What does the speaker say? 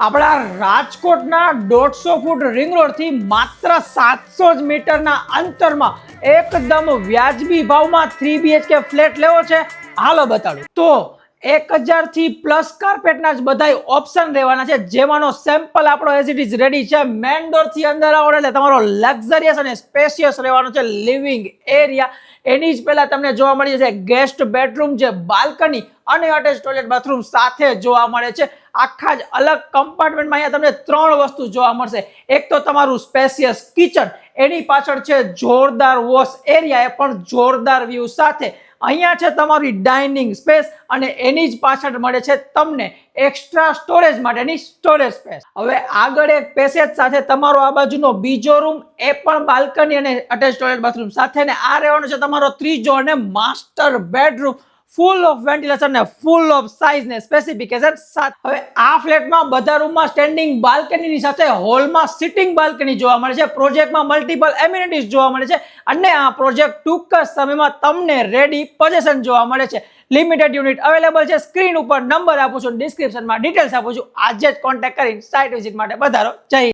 આપણા રાજકોટના 150 foot ring રોડથી માત્ર 700 જ મીટરના અંતરમાં એકદમ વ્યાજબી ભાવમાં 3 BHK ફ્લેટ લેવો છે. હાલો બતાડું. તો 1000 થી પ્લસ કાર્પેટના જ બધા ઓપ્શન રહેવાના છે, જેમાંનો સેમ્પલ આપણો એઝ ઇટ ઇઝ રેડી છે. મેન ડોર થી અંદર આવો એટલે તમારો લક્ઝરિયસ અને સ્પેશિયસ રહેવાનો છે લિવિંગ એરિયા. એની જ પહેલા તમને જોવા મળી જશે ગેસ્ટ બેડરૂમ, જે બાલ્કની અને અટેચ ટોયલેટ બાથરૂમ સાથે જોવા મળે છે. આખા જ અલગ કમ્પાર્ટમેન્ટમાં અહીંયા તમને 3 વસ્તુ જોવા મળશે. એક તો તમારું સ્પેશિયસ કિચન, એની પાછળ છે જોરદાર વોશ એરિયા, એ પણ જોરદાર વ્યૂ સાથે. અહીંયા છે તમારી ડાઇનિંગ સ્પેસ અને એની જ પાછળ મળે છે તમને એક્સ્ટ્રા સ્ટોરેજ માટેની સ્ટોરેજ સ્પેસ. હવે આગળ એક પેસેજ સાથે તમારો આ બાજુનો બીજો રૂમ, એ પણ બાલ્કની અને અટેચ ટોયલેટ બાથરૂમ સાથે. ને આ રહેવાનો છે તમારો ત્રીજો અને master bedroom, full of ventilation ને ફૂલ ઓફ સાઇઝ ને સ્પેસિફિકેશન સાથે. હવે આ ફ્લેટમાં બધા રૂમમાં સ્ટેન્ડિંગ બાલ્કનીની સાથે હોલમાં સિટિંગ બાલ્કની જોવા મળે છે. પ્રોજેક્ટમાં મલ્ટિપલ એમિનિટીઝ જોવા મળે છે અને આ પ્રોજેક્ટ ટૂંક જ સમયમાં તમને રેડી પોઝિશન જોવા મળે છે. લિમિટેડ યુનિટ અવેલેબલ છે. સ્ક્રીન ઉપર નંબર આપું છું, ડિસ્ક્રિપ્શનમાં ડિટેલ્સ આપું છું. આજે જ કોન્ટેક્ટ કરીને સાઇટ વિઝિટ માટે પધારો. જય